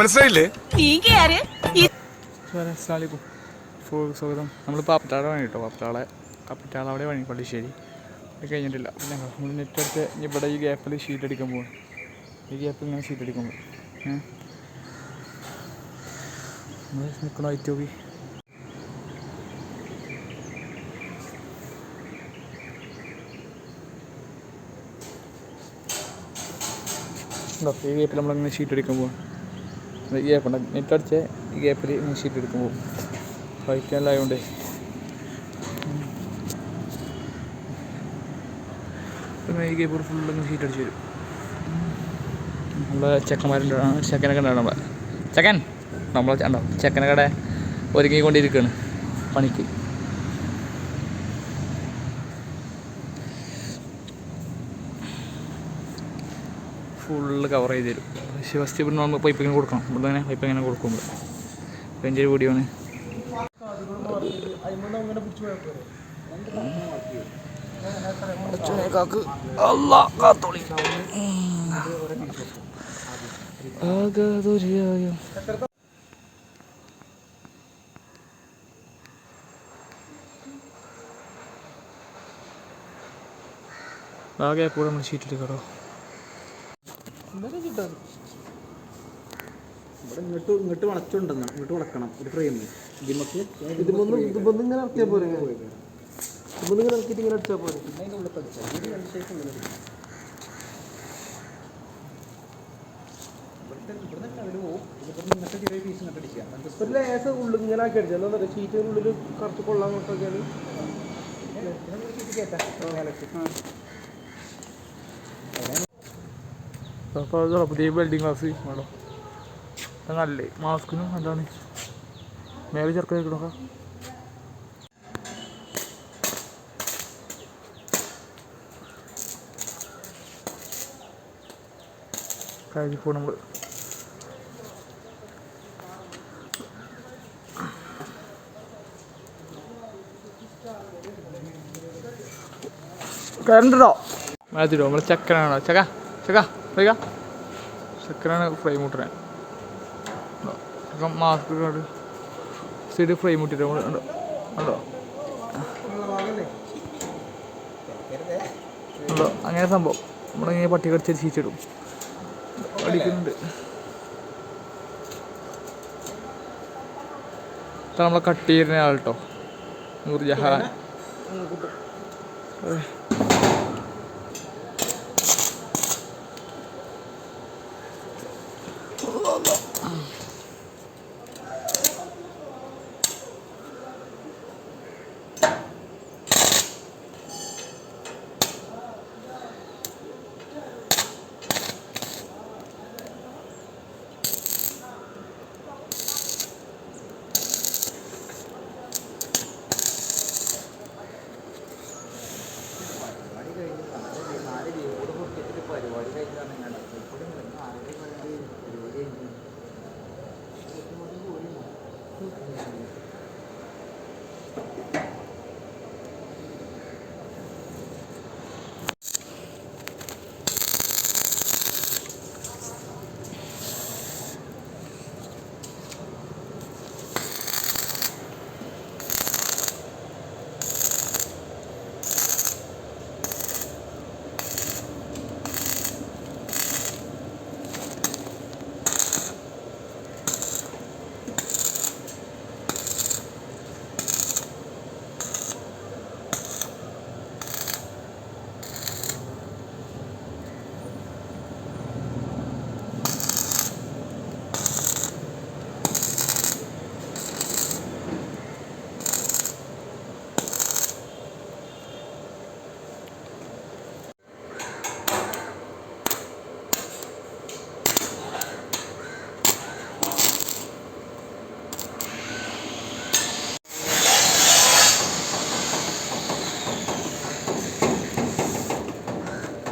മനസ്സിലായില്ലേ? സ്വാഗതം. നമ്മൾ പാപ്പത്താളെ വഴി കേട്ടോ, കപ്പിത്താള അവിടെ വഴി പള്ളിശ്ശേരി അത് കഴിഞ്ഞിട്ടില്ല. പിന്നെ നമ്മൾ നെറ്റടുത്ത് ഇവിടെ ഈ ഗ്യാപ്പിൽ ഷീറ്റ് അടിക്കാൻ പോകും. ഈ ഗ്യാപ്പിൽ ഇങ്ങനെ ഷീറ്റ് അടിക്കാൻ പോകും. നമ്മൾ നിൽക്കണ ഐറ്റ് നോക്കി. ഈ ഗ്യാപ്പിൽ നമ്മളിങ്ങനെ ഷീറ്റ് അടിക്കാൻ പോകും. ഈ ഗ്യാപ്പുണ്ട്, നെറ്റടിച്ച ഈ ഗ്യാപ്പിൽ ഇങ്ങനെ ഷീറ്റ് എടുക്കാൻ പോകും. വൈറ്റാലായതുകൊണ്ട് പിന്നെ ഈ ഗ്യാപ്പ് ഫുള്ളിങ്ങനെ ഷീറ്റ് അടിച്ച് വരും. നമ്മളെ ചെക്കന്മാരുണ്ട്, ചെക്കനൊക്കെ ഉണ്ടാവും. നമ്മളെ ചെക്കനൊക്കെ ഒരുങ്ങിക്കൊണ്ടിരിക്കുകയാണ് പണിക്ക്. ഫുള്ള് കവർ ചെയ്ത് തരും. പക്ഷേ ഫസ്റ്റ് ഇവിടെ നമ്മൾ പൈപ്പ് ഇങ്ങനെ കൊടുക്കണം. ഇവിടെ തന്നെ പൈപ്പ് ഇങ്ങനെ കൊടുക്കുമ്പോൾ എൻ്റെ ഒരു വീഡിയോ ആണ്. ആകെ എപ്പോഴും നമ്മൾ ഷീറ്റിട്ട് കേട്ടോ. ഇങ്ങോട്ട് വളച്ചുണ്ടെന്ന് ഇങ്ങോട്ട് വളക്കണം ഒരു ഫ്രെയിം ഇതിമക്ക് ഇങ്ങനെ ഇറക്കിയാൽ പോരെ, ഇങ്ങനെ ഇറക്കിയിട്ട് ഇങ്ങനെ അടിച്ചാൽ പോരെ. പിന്നെ അതിൻ്റെ ഉള്ളിൽ അടിച്ചാൽ ചെറിയ പീസ് ഇങ്ങോട്ട് അടിക്കുക. ഒരു ലേശം ഉള്ളിൽ ഇങ്ങനെ ആക്കി അടിച്ചാൽ എന്താ പറയുക, ഷീറ്റിനുള്ളിൽ കറച്ച് കൊള്ളാൻ കൊണ്ടൊക്കെയാണ് അപ്പോൾ പുതിയ വെൽഡിങ് ക്ലാസ് വേണം. നല്ല മാസ്കിനും എന്താണ് മേലെ ചെറുക്ക നോക്കാം. കഴിഞ്ഞപ്പോൾ നമ്മൾ കരണ്ടോ മാറ്റിട്ടോ. നമ്മൾ ചെക്കനാണോ ചെക്കനാണ് ഫ്രെയിം മുട്ടണേ. മാസ്ക് സൈഡ് ഫ്രെയിം മുട്ടിട്ട് ഉണ്ടോ ഉണ്ടോ അങ്ങനെ സംഭവം. നമ്മളിങ്ങനെ പട്ടി കടിച്ച് ചീച്ചിടും അടിക്കുന്നുണ്ട്. നമ്മളെ കട്ട് ചെയ്യുന്ന ആൾ കേട്ടോ, നൂർജഹാൻ.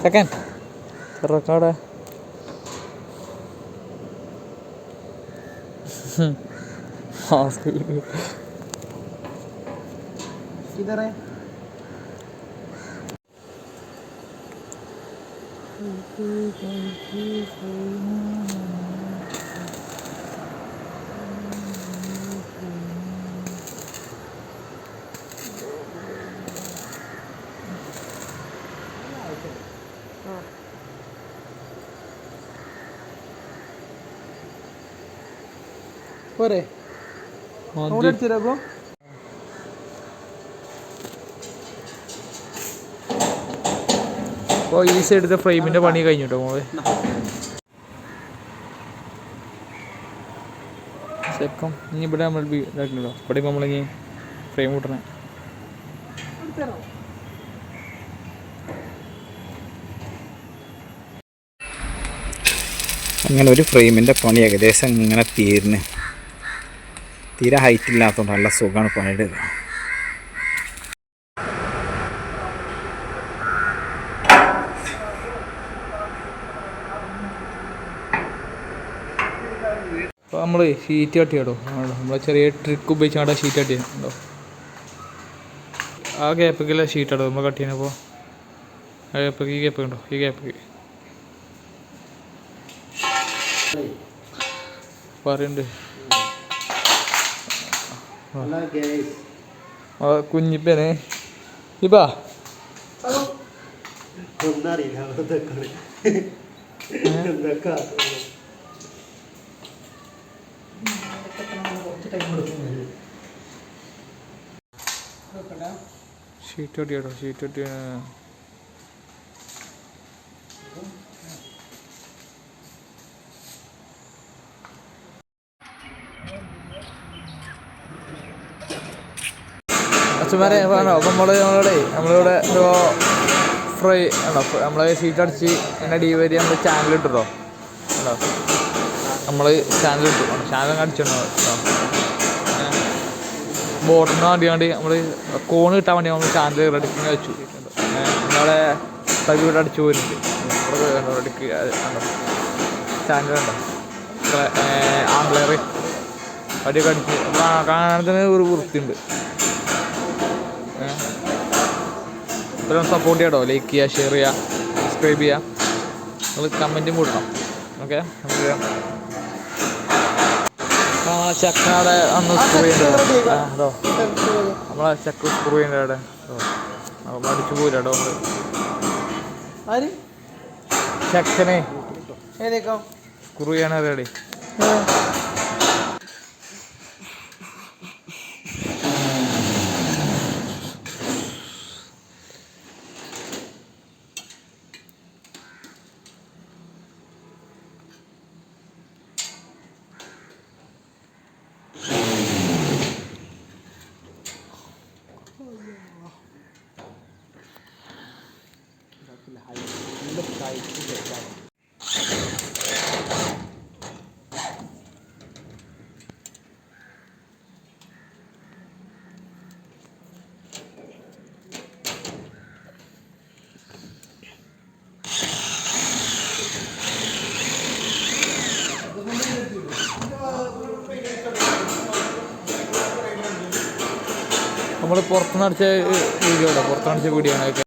ചെക്കൻ റെക്കോർഡ് किधर है? പോരെ അങ്ങോട്ട് അടിച്ചു തരാം. അപ്പോൾ അപ്പോൾ ഈ സൈഡത്തെ ഫ്രെയിമിൻ്റെ പണി കഴിഞ്ഞു കേട്ടോ മോളെ. സെക്കം ഇനി ഇവിടെ നമ്മൾ ഇതാക്കില്ലോ. ഇവിടെ നമ്മളിനി ഫ്രെയിം കൂട്ടണേ. അങ്ങനെ ഒരു ഫ്രെയിമിൻ്റെ പണി ഏകദേശം ഇങ്ങനെ തീരെ ഹൈറ്റ് ഇല്ലാത്തതുകൊണ്ട് നല്ല സുഖമാണ് പണിയെടുക്കുക. അപ്പോൾ നമ്മൾ ഷീറ്റ് കട്ടിയാടോ നമ്മൾ ചെറിയ ട്രിക്ക് ഉപയോഗിച്ചാണ് ഷീറ്റ് കട്ടിയുണ്ടോ. ആ ഗ്യാപ്പൊക്കെയല്ല ഷീറ്റ് ഇടോ നമ്മൾ കട്ട് ചെയ്യുന്നപ്പോൾ. ആ ഗ്യാപ്പൊക്കെ ഈ ഗ്യാപ്പൊക്കെ ഉണ്ടോ, ഈ ഗ്യാപ്പൊക്കെ പറയുന്നുണ്ട്. കുഞ്ഞിപ്പനെ ഇപ്പാ ഷീറ്റ് കട്ടിയാടോ, ഷീറ്റ് കട്ടി. അച്ഛന്മാരെ വേണോ. അപ്പം നമ്മളിവിടെ ഫ്രൈ ആണോ നമ്മൾ ഷീറ്റ് അടിച്ച് എന്നെ ഡീവരി നമ്മൾ ചാനൽ ഇട്ടോ കേട്ടോ. നമ്മൾ ചാനൽ ഇട്ടു, ചാനൽ അടിച്ചിട്ടുണ്ടോ കേട്ടോ. ബോട്ടിന് വേണ്ടിയാണ്ട് നമ്മൾ കോണ് കിട്ടാൻ വേണ്ടി നമ്മൾ ചാനൽ റെഡിക്കിങ് വെച്ചു. നമ്മളവിടെ തവിയുടെ അടിച്ചു പോരുന്നുണ്ട് റെഡിക്ക് കണ്ടോ. ചാനൽ കണ്ടോ ആംഗ്ലർ അടിയൊക്കെ അടിച്ച് കാണാനത്തിന് ഒരു വൃത്തിയുണ്ട്. ഇപ്പം സപ്പോർട്ട് ചെയ്യാട്ടോ. ലൈക്ക് ചെയ്യുക, ഷെയർ ചെയ്യുക, സബ്സ്ക്രൈബ് ചെയ്യുക, നിങ്ങൾ കമൻറ്റും കൂട്ടണം. ഓക്കെ. നമുക്ക് നമ്മളെ ചക്കയുടെ അന്ന് സ്ക്രൂ ചെയ്യേണ്ടത് അതോ നമ്മളെ ചക്ക സ്ക്രൂ ചെയ്യേണ്ട അവിടെ നമ്മൾ അടിച്ചു പോയില്ല കേട്ടോ. നമ്മൾ ചക്കനെ സ്ക്രൂ ചെയ്യാനറിയാടേ. നമ്മൾ പുറത്തുനിന്ന് അടിച്ച വീഡിയോ ആണ്, പുറത്തുനിന്ന് അടിച്ച വീഡിയോ ആണ്.